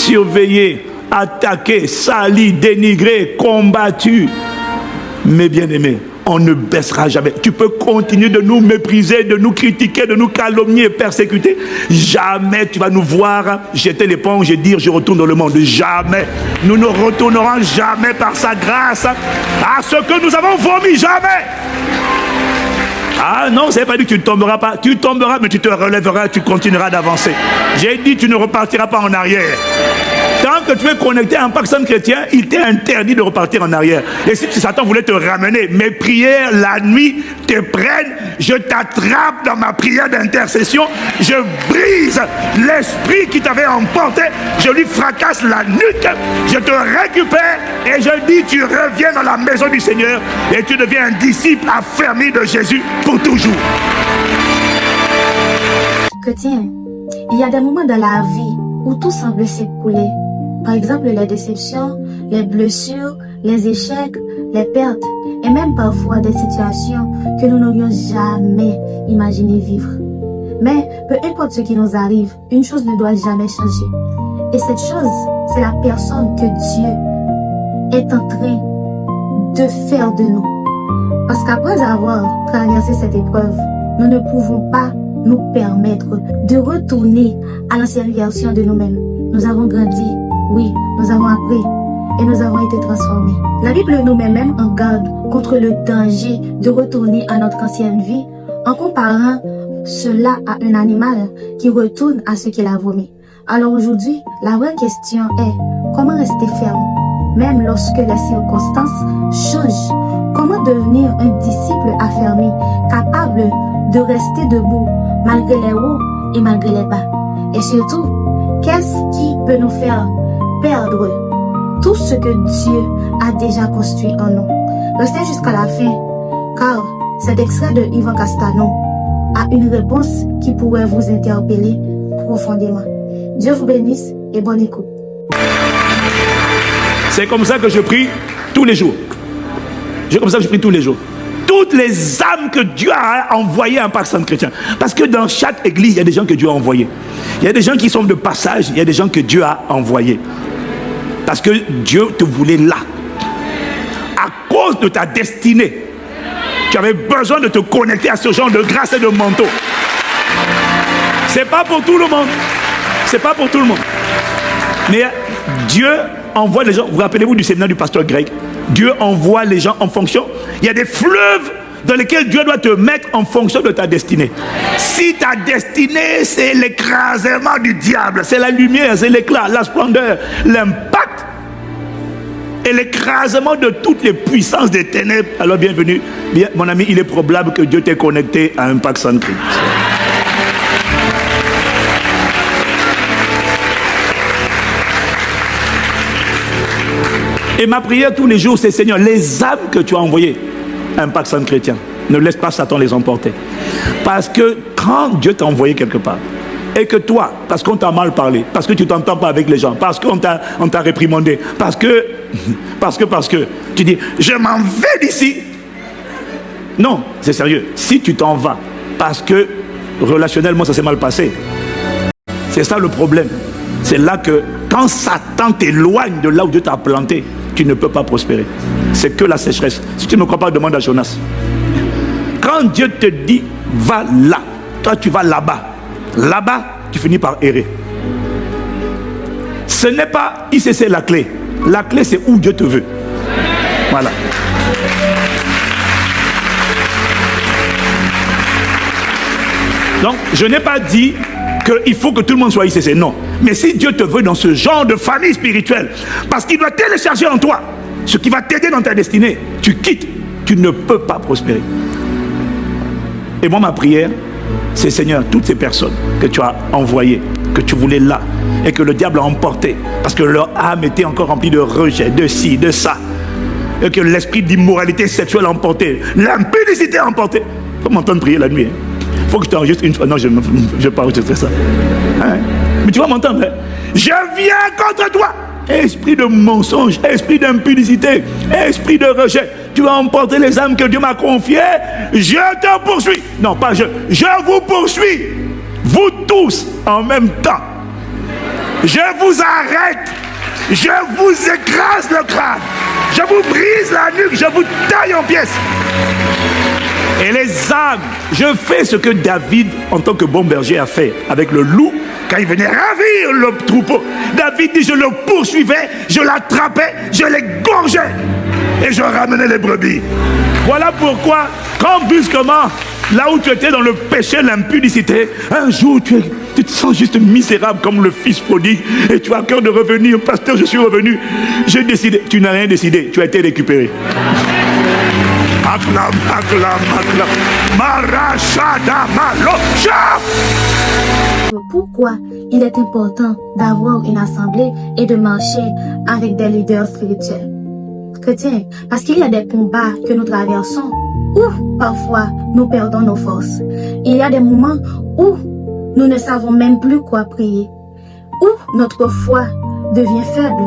surveillés, attaqués, salis, dénigrés, combattus. Mes bien-aimés, on ne baissera jamais. Tu peux continuer de nous mépriser, de nous critiquer, de nous calomnier, persécuter. Jamais tu vas nous voir jeter l'éponge et dire je retourne dans le monde. Jamais. Nous ne retournerons jamais par sa grâce à ce que nous avons vomi. Jamais. Ah non, ça ne veut pas dire que tu ne tomberas pas. Tu tomberas, mais tu te relèveras, tu continueras d'avancer. J'ai dit tu ne repartiras pas en arrière. Tant que tu es connecté à un pacte chrétien, il t'est interdit de repartir en arrière. Et si Satan voulait te ramener, mes prières la nuit te prennent, je t'attrape dans ma prière d'intercession, je brise l'esprit qui t'avait emporté, je lui fracasse la nuque, je te récupère et je dis tu reviens dans la maison du Seigneur et tu deviens un disciple affermi de Jésus pour toujours. Chrétien, il y a des moments dans la vie où tout semble s'écouler. Par exemple, les déceptions, les blessures, les échecs, les pertes et même parfois des situations que nous n'aurions jamais imaginé vivre. Mais peu importe ce qui nous arrive, une chose ne doit jamais changer. Et cette chose, c'est la personne que Dieu est en train de faire de nous. Parce qu'après avoir traversé cette épreuve, nous ne pouvons pas nous permettre de retourner à l'ancienne version de nous-mêmes. Nous avons grandi, oui, nous avons appris et nous avons été transformés. La Bible nous met même en garde contre le danger de retourner à notre ancienne vie en comparant cela à un animal qui retourne à ce qu'il a vomi. Alors aujourd'hui, la vraie question est comment rester ferme, même lorsque les circonstances changent. Comment devenir un disciple affermi, capable de rester debout malgré les hauts et malgré les bas. Et surtout, qu'est-ce qui peut nous faire perdre tout ce que Dieu a déjà construit en nous? Restez jusqu'à la fin, car cet extrait de Yvan Castano a une réponse qui pourrait vous interpeller profondément. Dieu vous bénisse et bonne écoute. C'est comme ça que je prie tous les jours. C'est comme ça que je prie tous les jours. Toutes les âmes que Dieu a envoyées en pacte chrétien. Parce que dans chaque église, il y a des gens que Dieu a envoyés. Il y a des gens qui sont de passage, il y a des gens que Dieu a envoyés. Parce que Dieu te voulait là. À cause de ta destinée, tu avais besoin de te connecter à ce genre de grâce et de manteau. C'est pas pour tout le monde. C'est pas pour tout le monde. Mais Dieu envoie les gens. Vous rappelez-vous du séminaire du pasteur Greg? Dieu envoie les gens en fonction. Il y a des fleuves dans lesquels Dieu doit te mettre en fonction de ta destinée. Si ta destinée, c'est l'écrasement du diable, c'est la lumière, c'est l'éclat, la splendeur, l'impact et l'écrasement de toutes les puissances des ténèbres, alors bienvenue. Bien, mon ami, il est probable que Dieu t'ait connecté à un pacte sans Christ. Et ma prière tous les jours, c'est Seigneur, les âmes que tu as envoyées, un pacte sans chrétien, ne laisse pas Satan les emporter. Parce que quand Dieu t'a envoyé quelque part, et que toi, parce qu'on t'a mal parlé, parce que tu ne t'entends pas avec les gens, parce qu'on t'a réprimandé, parce que, tu dis, je m'en vais d'ici. Non, c'est sérieux. Si tu t'en vas, parce que relationnellement ça s'est mal passé, c'est ça le problème. C'est là que quand Satan t'éloigne de là où Dieu t'a planté, tu ne peux pas prospérer. C'est que la sécheresse. Si tu ne me crois pas, demande à Jonas. Quand Dieu te dit, va là, toi tu vas là-bas. Là-bas, tu finis par errer. Ce n'est pas ICC la clé. La clé, c'est où Dieu te veut. Voilà. Donc, je n'ai pas dit qu'il faut que tout le monde soit ICC, non. Mais si Dieu te veut dans ce genre de famille spirituelle, parce qu'il doit télécharger en toi ce qui va t'aider dans ta destinée, tu quittes, tu ne peux pas prospérer. Et moi, ma prière, c'est Seigneur, toutes ces personnes que tu as envoyées, que tu voulais là, et que le diable a emporté, parce que leur âme était encore remplie de rejet, de ci, de ça, et que l'esprit d'immoralité sexuelle a emporté, l'impudicité a emporté. Il faut m'entendre prier la nuit. Il faut que je t'enregistre une fois. Non, je ne vais pas enregistrer ça. Hein? Mais tu vas m'entendre. Hein? Je viens contre toi. Esprit de mensonge, esprit d'impudicité, esprit de rejet. Tu vas emporter les âmes que Dieu m'a confiées. Je te poursuis. Non, pas je. Je vous poursuis. Vous tous en même temps. Je vous arrête. Je vous écrase le crâne. Je vous brise la nuque. Je vous taille en pièces. Et les ânes, je fais ce que David, en tant que bon berger, a fait avec le loup quand il venait ravir le troupeau. David dit, je le poursuivais, je l'attrapais, je l'égorgeais et je ramenais les brebis. Voilà pourquoi, quand brusquement, là où tu étais dans le péché, l'impudicité, un jour tu te sens juste misérable comme le fils prodigue et tu as cœur de revenir. Pasteur, je suis revenu. J'ai décidé. Tu n'as rien décidé. Tu as été récupéré. Pourquoi il est important d'avoir une assemblée et de marcher avec des leaders spirituels chrétiens? Parce qu'il y a des combats que nous traversons où parfois nous perdons nos forces. Il y a des moments où nous ne savons même plus quoi prier, où notre foi devient faible,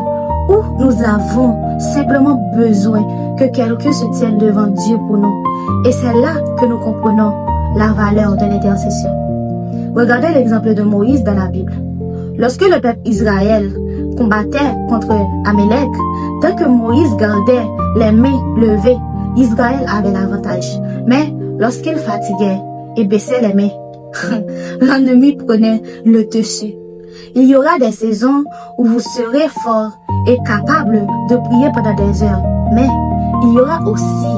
où nous avons simplement besoin que quelqu'un se tienne devant Dieu pour nous. Et c'est là que nous comprenons la valeur de l'intercession. Regardez l'exemple de Moïse dans la Bible. Lorsque le peuple Israël combattait contre Amalek, tant que Moïse gardait les mains levées, Israël avait l'avantage. Mais lorsqu'il fatiguait et baissait les mains, l'ennemi prenait le dessus. Il y aura des saisons où vous serez fort et capable de prier pendant des heures. Mais il y aura aussi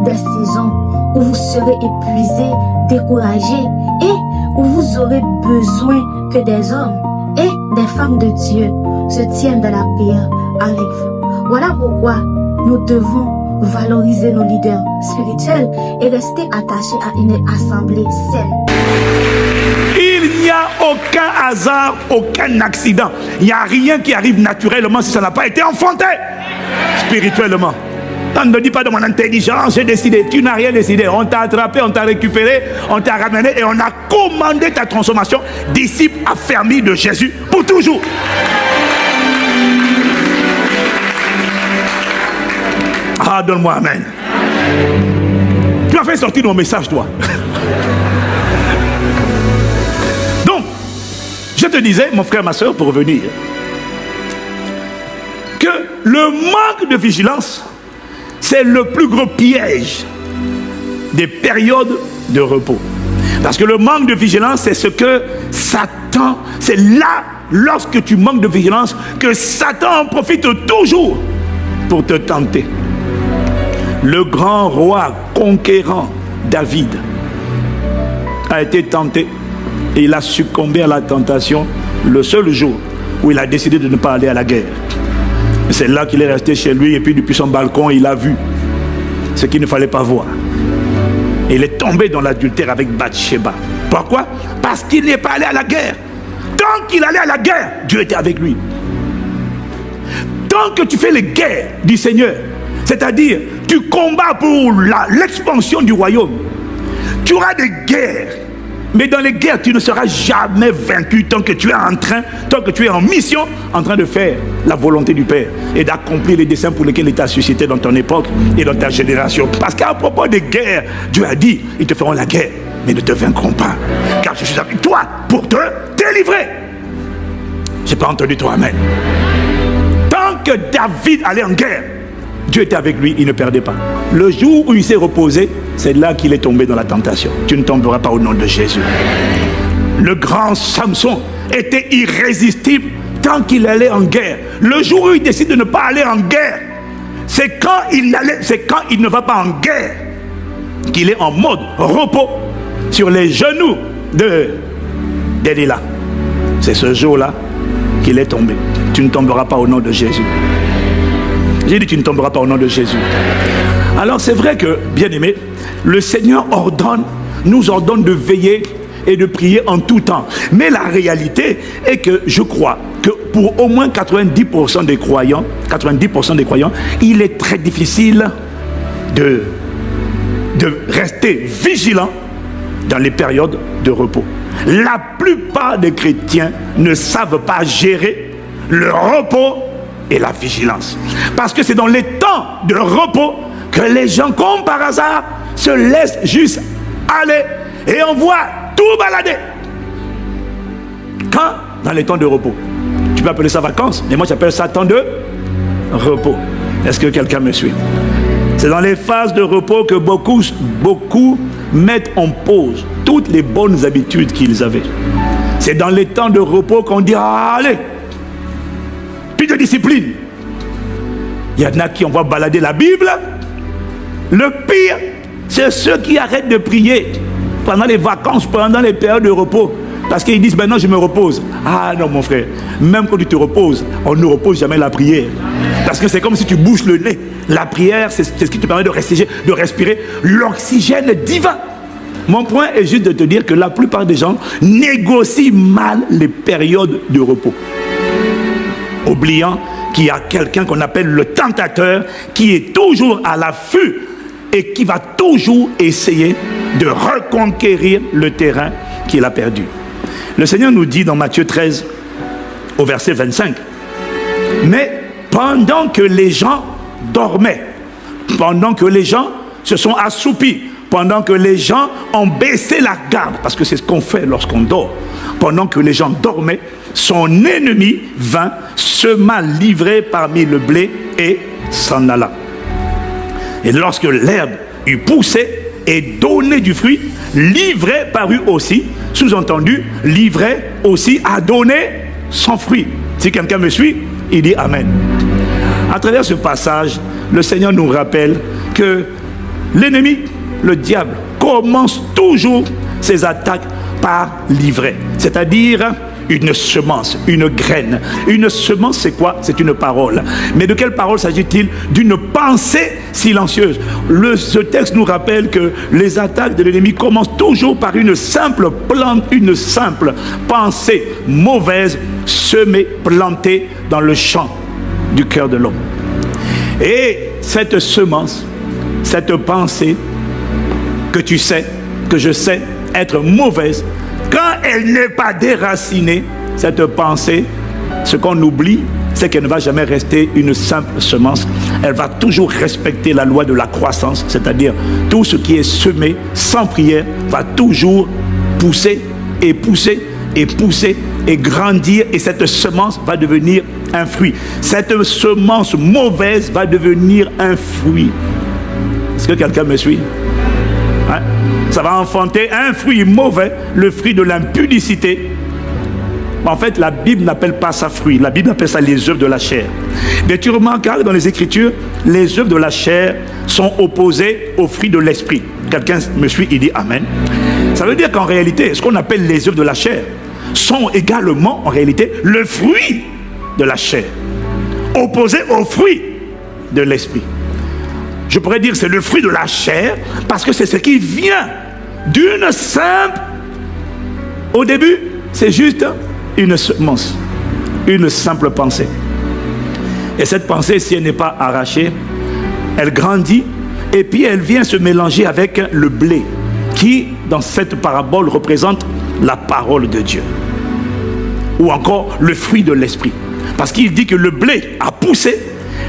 des saisons où vous serez épuisé, découragé et où vous aurez besoin que des hommes et des femmes de Dieu se tiennent dans la prière avec vous. Voilà pourquoi nous devons valoriser nos leaders spirituels et rester attachés à une assemblée saine. Il n'y a aucun hasard, aucun accident. Il n'y a rien qui arrive naturellement si ça n'a pas été enfanté spirituellement. On ne dit pas de mon intelligence, j'ai décidé. Tu n'as rien décidé. On t'a attrapé, on t'a récupéré, on t'a ramené et on a commandé ta transformation. Disciple affermi de Jésus pour toujours. Ah, donne-moi amen. Tu as fait sortir mon message, toi. Donc, je te disais, mon frère, ma soeur, pour revenir, que le manque de vigilance, c'est le plus gros piège des périodes de repos. Parce que le manque de vigilance, c'est ce que Satan, c'est là, lorsque tu manques de vigilance, que Satan en profite toujours pour te tenter. Le grand roi conquérant David a été tenté et il a succombé à la tentation le seul jour où il a décidé de ne pas aller à la guerre. C'est là qu'il est resté chez lui et puis depuis son balcon il a vu ce qu'il ne fallait pas voir. Et il est tombé dans l'adultère avec Bathsheba. Pourquoi? Parce qu'il n'est pas allé à la guerre. Tant qu'il allait à la guerre, Dieu était avec lui. Tant que tu fais les guerres du Seigneur, c'est-à-dire tu combats pour l'expansion du royaume, tu auras des guerres. Mais dans les guerres, tu ne seras jamais vaincu tant que tu es tant que tu es en mission, en train de faire la volonté du Père et d'accomplir les desseins pour lesquels il t'a suscité dans ton époque et dans ta génération. Parce qu'à propos des guerres, Dieu a dit, ils te feront la guerre, mais ne te vaincront pas. Car je suis avec toi pour te délivrer. Je n'ai pas entendu toi, amen. Tant que David allait en guerre, Dieu était avec lui, il ne perdait pas. Le jour où il s'est reposé, c'est là qu'il est tombé dans la tentation. Tu ne tomberas pas au nom de Jésus. Le grand Samson était irrésistible tant qu'il allait en guerre. Le jour où il décide de ne pas aller en guerre, c'est quand il ne va pas en guerre qu'il est en mode repos sur les genoux de Delilah. C'est ce jour-là qu'il est tombé. Tu ne tomberas pas au nom de Jésus. J'ai dit tu ne tomberas pas au nom de Jésus. Alors c'est vrai que, bien aimé, le Seigneur nous ordonne de veiller et de prier en tout temps. Mais la réalité est que je crois que pour au moins 90% des croyants, il est très difficile de rester vigilant dans les périodes de repos. La plupart des chrétiens ne savent pas gérer le repos et la vigilance. Parce que c'est dans les temps de repos que les gens, comme par hasard, se laissent juste aller et on voit tout balader. Quand, dans les temps de repos, tu Tu peux appeler ça vacances, mais moi j'appelle ça temps de repos. Est-ce que quelqu'un me suit? C'est dans les phases de repos que beaucoup mettent en pause toutes les bonnes habitudes qu'ils avaient. C'est dans les temps de repos qu'on dit allez, plus de discipline. Il y en a qui on va balader la Bible. Le pire, c'est ceux qui arrêtent de prier pendant les vacances, pendant les périodes de repos. Parce qu'ils disent maintenant je me repose. Ah non mon frère, même quand tu te reposes, on ne repose jamais la prière. Parce que c'est comme si tu bouches le nez. La prière, c'est ce qui te permet de respirer l'oxygène divin. Mon point est juste de te dire que la plupart des gens négocient mal les périodes de repos, oubliant qu'il y a quelqu'un qu'on appelle le tentateur qui est toujours à l'affût et qui va toujours essayer de reconquérir le terrain qu'il a perdu. Le Seigneur nous dit dans Matthieu 13 au verset 25, mais pendant que les gens dormaient, pendant que les gens se sont assoupis, pendant que les gens ont baissé la garde, parce que c'est ce qu'on fait lorsqu'on dort, pendant que les gens dormaient, son ennemi vint, sema livré parmi le blé et s'en alla. Et lorsque l'herbe eut poussé et donné du fruit, l'ivraie parut aussi, sous-entendu, l'ivraie aussi a donné son fruit. Si quelqu'un me suit, il dit Amen. À travers ce passage, le Seigneur nous rappelle que l'ennemi, le diable, commence toujours ses attaques par l'ivraie, c'est-à-dire une semence, une graine. Une semence, c'est quoi? C'est une parole. Mais de quelle parole s'agit-il? D'une pensée silencieuse. Ce texte nous rappelle que les attaques de l'ennemi commencent toujours par une simple plante, une simple pensée mauvaise, semée, plantée dans le champ du cœur de l'homme. Et cette semence, cette pensée que tu sais, que je sais être mauvaise, quand elle n'est pas déracinée, cette pensée, ce qu'on oublie, c'est qu'elle ne va jamais rester une simple semence. Elle va toujours respecter la loi de la croissance, c'est-à-dire tout ce qui est semé sans prière va toujours pousser et pousser et pousser et grandir, et cette semence va devenir un fruit. Cette semence mauvaise va devenir un fruit. Est-ce que quelqu'un me suit? Hein? Ça va enfanter un fruit mauvais, le fruit de l'impudicité. En fait, la Bible n'appelle pas ça fruit, la Bible appelle ça les œuvres de la chair. Mais tu remarqueras que dans les Écritures, les œuvres de la chair sont opposées aux fruits de l'esprit. Quelqu'un me suit, il dit Amen. Ça veut dire qu'en réalité, ce qu'on appelle les œuvres de la chair sont également en réalité le fruit de la chair, opposé au fruit de l'esprit. Je pourrais dire que c'est le fruit de la chair parce que c'est ce qui vient d'une simple... Au début, c'est juste une semence, une simple pensée. Et cette pensée, si elle n'est pas arrachée, elle grandit et puis elle vient se mélanger avec le blé qui, dans cette parabole, représente la parole de Dieu. Ou encore le fruit de l'esprit. Parce qu'il dit que le blé a poussé,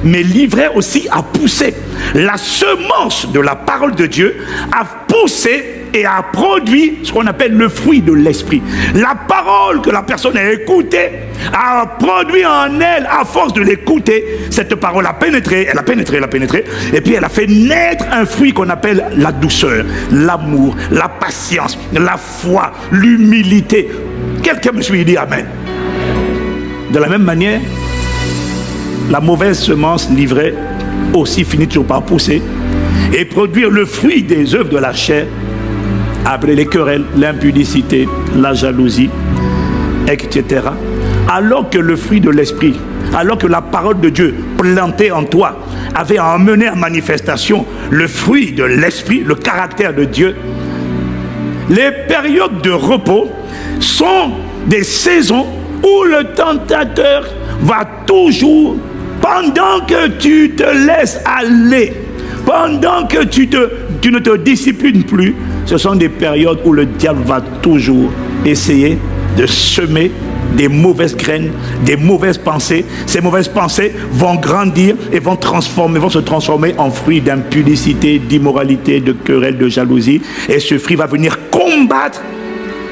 mais l'ivraie aussi a poussé. La semence de la parole de Dieu a poussé et a produit ce qu'on appelle le fruit de l'esprit. La parole que la personne a écoutée a produit en elle, à force de l'écouter, cette parole a pénétré, elle a pénétré, et puis elle a fait naître un fruit qu'on appelle la douceur, l'amour, la patience, la foi, l'humilité. Quelqu'un me suit, il dit Amen. De la même manière, la mauvaise semence livrée aussi finit toujours par pousser et produire le fruit des œuvres de la chair, appelé les querelles, l'impudicité, la jalousie, etc. Alors que le fruit de l'esprit, alors que la parole de Dieu plantée en toi avait emmené en manifestation le fruit de l'esprit, le caractère de Dieu, les périodes de repos sont des saisons où le tentateur va toujours, pendant que tu te laisses aller, pendant que tu ne te disciplines plus, ce sont des périodes où le diable va toujours essayer de semer des mauvaises graines, des mauvaises pensées. Ces mauvaises pensées vont grandir et vont se transformer en fruits d'impudicité, d'immoralité, de querelle, de jalousie. Et ce fruit va venir combattre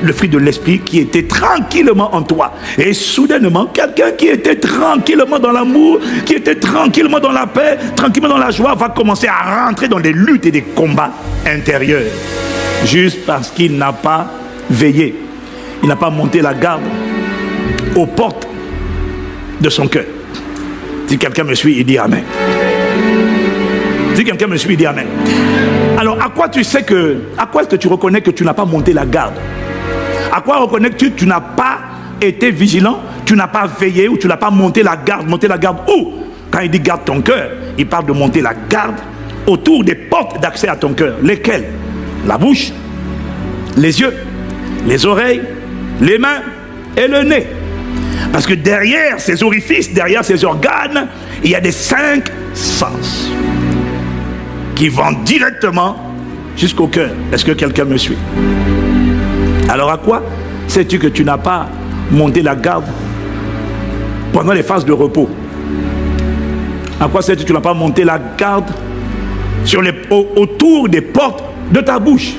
le fruit de l'esprit qui était tranquillement en toi. Et soudainement, quelqu'un qui était tranquillement dans l'amour, qui était tranquillement dans la paix, tranquillement dans la joie, va commencer à rentrer dans des luttes et des combats intérieurs. Juste parce qu'il n'a pas veillé. Il n'a pas monté la garde aux portes de son cœur. Si quelqu'un me suit, il dit Amen. Si quelqu'un me suit, il dit Amen. Alors, à quoi est-ce que tu reconnais que tu n'as pas monté la garde? À quoi reconnais-tu que tu n'as pas été vigilant, tu n'as pas veillé ou tu n'as pas monté la garde? Monter la garde où? Quand il dit garde ton cœur, il parle de monter la garde autour des portes d'accès à ton cœur. Lesquelles? La bouche, les yeux, les oreilles, les mains et le nez. Parce que derrière ces orifices, derrière ces organes, il y a des 5 sens qui vont directement jusqu'au cœur. Est-ce que quelqu'un me suit? Alors à quoi sais-tu que tu n'as pas monté la garde pendant les phases de repos? À quoi sais-tu que tu n'as pas monté la garde autour des portes de ta bouche?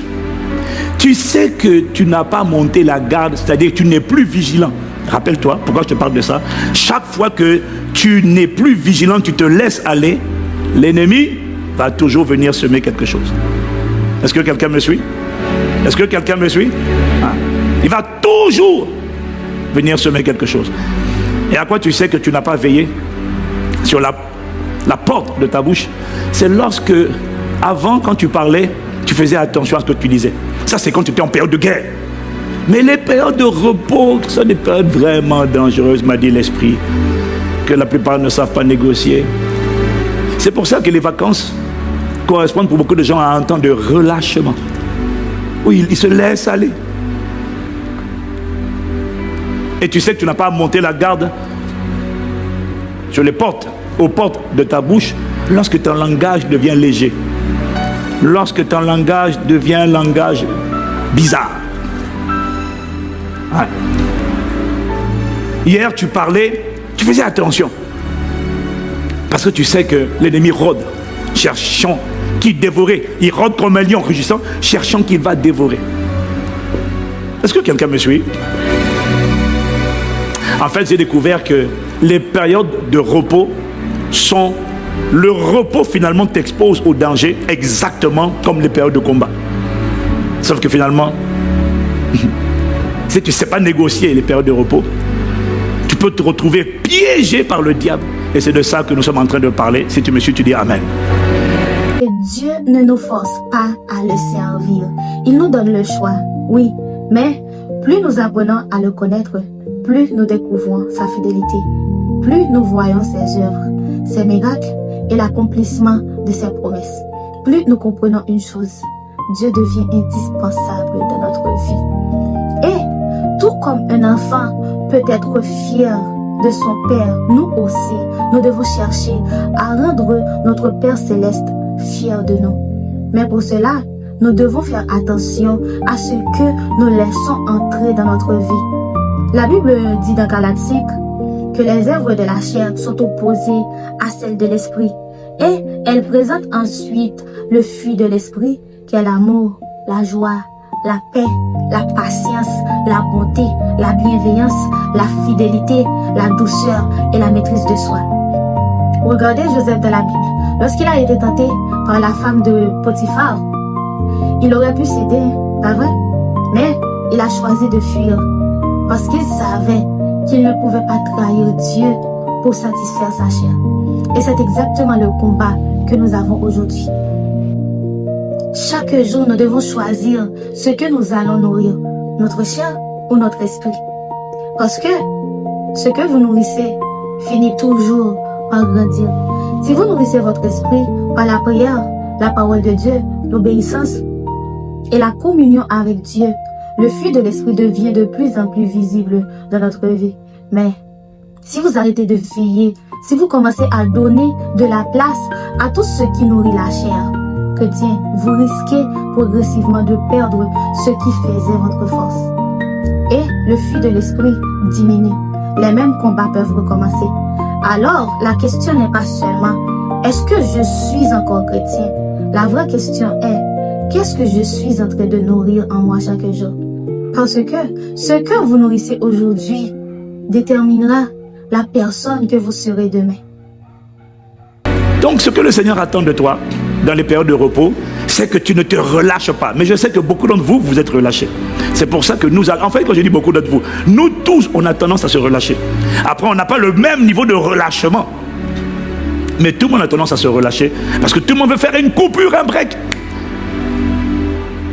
Tu sais que tu n'as pas monté la garde, c'est-à-dire que tu n'es plus vigilant. Rappelle-toi, pourquoi je te parle de ça? Chaque fois que tu n'es plus vigilant, tu te laisses aller, l'ennemi va toujours venir semer quelque chose. Est-ce que quelqu'un me suit? Est-ce que quelqu'un me suit? Il va toujours venir semer quelque chose. Et à quoi tu sais que tu n'as pas veillé sur la porte de ta bouche? C'est lorsque, avant, quand tu parlais, tu faisais attention à ce que tu disais. Ça, c'est quand tu étais en période de guerre. Mais les périodes de repos, ce sont des périodes vraiment dangereuses, m'a dit l'esprit, que la plupart ne savent pas négocier. C'est pour ça que les vacances correspondent pour beaucoup de gens à un temps de relâchement, où ils se laissent aller. Et tu sais que tu n'as pas monté la garde sur les portes, aux portes de ta bouche, lorsque ton langage devient léger. Lorsque ton langage devient un langage bizarre. Ouais. Hier, tu parlais, tu faisais attention. Parce que tu sais que l'ennemi rôde, cherchant qui dévorer. Il rôde comme un lion rugissant, cherchant qu'il va dévorer. Est-ce que quelqu'un me suit? En fait, j'ai découvert que les périodes de repos sont... Le repos finalement t'expose au danger exactement comme les périodes de combat. Sauf que finalement, si tu ne sais pas négocier les périodes de repos, tu peux te retrouver piégé par le diable. Et c'est de ça que nous sommes en train de parler. Si tu me suis, tu dis Amen. Et Dieu ne nous force pas à le servir. Il nous donne le choix, oui. Mais plus nous apprenons à le connaître, plus nous découvrons sa fidélité. Plus nous voyons ses œuvres, ses miracles et l'accomplissement de ses promesses. Plus nous comprenons une chose, Dieu devient indispensable dans notre vie. Et tout comme un enfant peut être fier de son Père, nous aussi, nous devons chercher à rendre notre Père céleste fier de nous. Mais pour cela, nous devons faire attention à ce que nous laissons entrer dans notre vie. La Bible dit dans Galates 5 que les œuvres de la chair sont opposées à celles de l'esprit. Et elles présentent ensuite le fruit de l'esprit qui est l'amour, la joie, la paix, la patience, la bonté, la bienveillance, la fidélité, la douceur et la maîtrise de soi. Regardez Joseph dans la Bible. Lorsqu'il a été tenté par la femme de Potiphar, il aurait pu céder, pas vrai? Mais il a choisi de fuir parce qu'il savait qu'il ne pouvait pas trahir Dieu pour satisfaire sa chair. Et c'est exactement le combat que nous avons aujourd'hui. Chaque jour, nous devons choisir ce que nous allons nourrir, notre chair ou notre esprit. Parce que ce que vous nourrissez finit toujours par grandir. Si vous nourrissez votre esprit par la prière, la parole de Dieu, l'obéissance et la communion avec Dieu, le fruit de l'esprit devient de plus en plus visible dans notre vie. Mais si vous arrêtez de veiller, si vous commencez à donner de la place à tout ce qui nourrit la chair, chrétien, vous risquez progressivement de perdre ce qui faisait votre force. Et le fruit de l'esprit diminue. Les mêmes combats peuvent recommencer. Alors, la question n'est pas seulement « Est-ce que je suis encore chrétien ?» La vraie question est « Qu'est-ce que je suis en train de nourrir en moi chaque jour ?» Parce que ce que vous nourrissez aujourd'hui déterminera la personne que vous serez demain. Donc ce que le Seigneur attend de toi dans les périodes de repos, c'est que tu ne te relâches pas. Mais je sais que beaucoup d'entre vous, vous êtes relâchés. C'est pour ça que nous, en fait, quand je dis beaucoup d'entre vous, nous tous, on a tendance à se relâcher. Après, on n'a pas le même niveau de relâchement. Mais tout le monde a tendance à se relâcher parce que tout le monde veut faire une coupure, un break.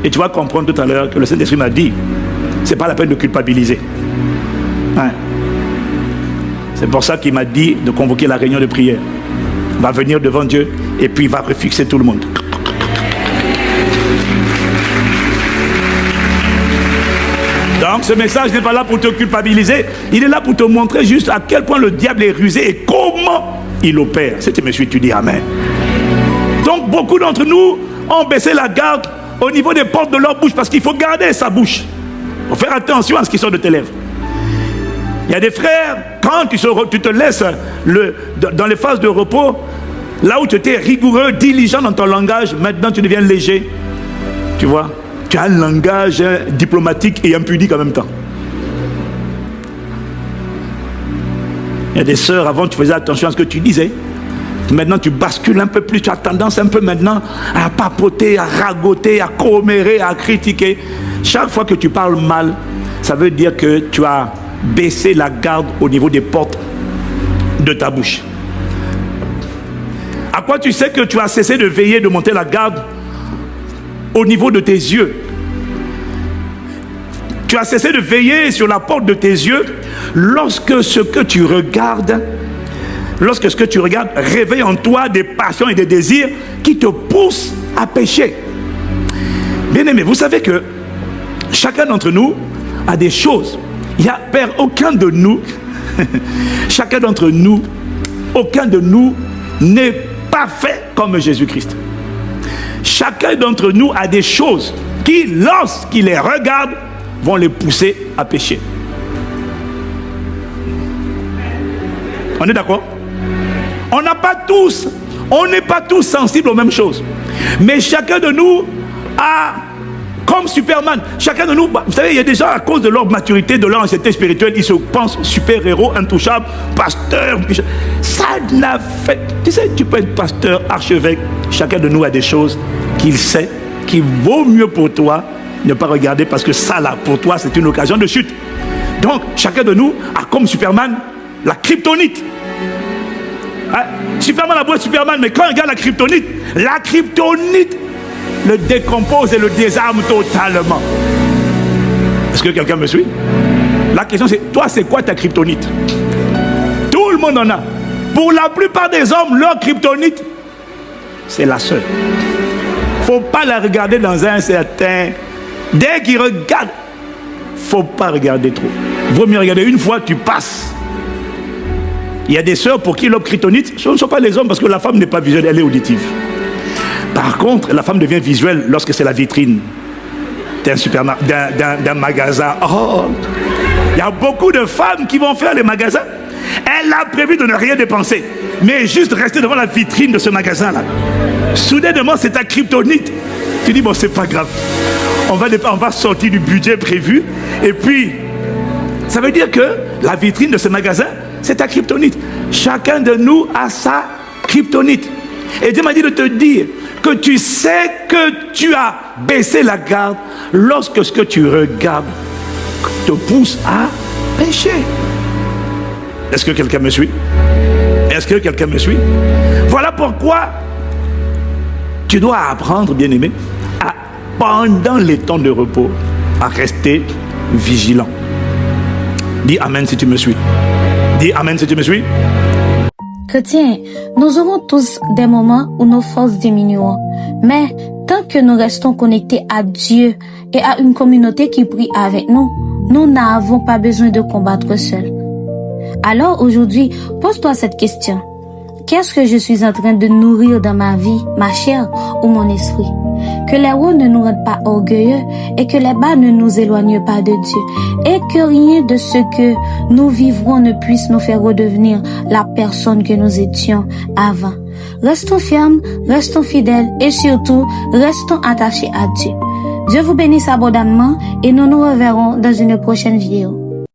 Et tu vas comprendre tout à l'heure que le Saint-Esprit m'a dit, c'est pas la peine de culpabiliser. Hein? C'est pour ça qu'il m'a dit de convoquer la réunion de prière. Il va venir devant Dieu et puis il va refixer tout le monde. Donc ce message n'est pas là pour te culpabiliser, il est là pour te montrer juste à quel point le diable est rusé et comment il opère. Si tu me suis, tu dis Amen. Donc beaucoup d'entre nous ont baissé la garde au niveau des portes de leur bouche parce qu'il faut garder sa bouche. Il faut faire attention à ce qui sort de tes lèvres. Il y a des frères, quand tu te laisses dans les phases de repos, là où tu étais rigoureux, diligent dans ton langage, maintenant tu deviens léger. Tu vois, tu as un langage diplomatique et impudique en même temps. Il y a des sœurs, avant tu faisais attention à ce que tu disais. Maintenant tu bascules un peu plus, tu as tendance un peu maintenant à papoter, à ragoter, à commérer, à critiquer. Chaque fois que tu parles mal, ça veut dire que tu as baissé la garde au niveau des portes de ta bouche. À quoi tu sais que tu as cessé de veiller, de monter la garde au niveau de tes yeux? Tu as cessé de veiller sur la porte de tes yeux lorsque ce que tu regardes réveille en toi des passions et des désirs qui te poussent à pécher. Bien-aimés, vous savez que chacun d'entre nous a des choses. Il n'y a aucun de nous, chacun d'entre nous, aucun de nous n'est parfait comme Jésus-Christ. Chacun d'entre nous a des choses qui, lorsqu'il les regarde, vont les pousser à pécher. On est d'accord? On n'est pas tous sensibles aux mêmes choses. Mais chacun de nous a, comme Superman, chacun de nous, vous savez, il y a des gens à cause de leur maturité, de leur ancienneté spirituelle, ils se pensent super-héros, intouchables, pasteurs. Ça n'a fait... Tu sais, tu peux être pasteur, archevêque. Chacun de nous a des choses qu'il sait, qu'il vaut mieux pour toi ne pas regarder parce que ça là, pour toi, c'est une occasion de chute. Donc, chacun de nous a comme Superman la kryptonite. Hein? Superman a beau être Superman, mais quand il regarde la kryptonite le décompose et le désarme totalement. Est-ce que quelqu'un me suit? La question c'est, toi c'est quoi ta kryptonite? Tout le monde en a. Pour la plupart des hommes, leur kryptonite, c'est la seule. Faut pas la regarder dans un certain... Dès qu'ils regardent, faut pas regarder trop. Vaut mieux regarder une fois, tu passes. Il y a des sœurs pour qui leur kryptonite, ce ne sont pas les hommes parce que la femme n'est pas visuelle, elle est auditive. Par contre, la femme devient visuelle lorsque c'est la vitrine d'un magasin. Oh, il y a beaucoup de femmes qui vont faire les magasins. Elle a prévu de ne rien dépenser, mais juste rester devant la vitrine de ce magasin-là. Soudainement, c'est ta kryptonite. Tu dis, bon, c'est pas grave. On va sortir du budget prévu. Et puis, ça veut dire que la vitrine de ce magasin, c'est ta kryptonite. Chacun de nous a sa kryptonite. Et Dieu m'a dit de te dire que tu sais que tu as baissé la garde lorsque ce que tu regardes te pousse à pécher. Est-ce que quelqu'un me suit? Est-ce que quelqu'un me suit? Voilà pourquoi tu dois apprendre, bien-aimé, pendant les temps de repos, à rester vigilant. Dis Amen si tu me suis. Dis Amen si tu me suis. Chrétiens, nous aurons tous des moments où nos forces diminueront. Mais tant que nous restons connectés à Dieu et à une communauté qui prie avec nous, nous n'avons pas besoin de combattre seuls. Alors aujourd'hui, pose-toi cette question. Qu'est-ce que je suis en train de nourrir dans ma vie, ma chair ou mon esprit? Que les hauts ne nous rendent pas orgueilleux et que les bas ne nous éloignent pas de Dieu. Et que rien de ce que nous vivrons ne puisse nous faire redevenir la personne que nous étions avant. Restons fermes, restons fidèles et surtout, restons attachés à Dieu. Dieu vous bénisse abondamment et nous nous reverrons dans une prochaine vidéo.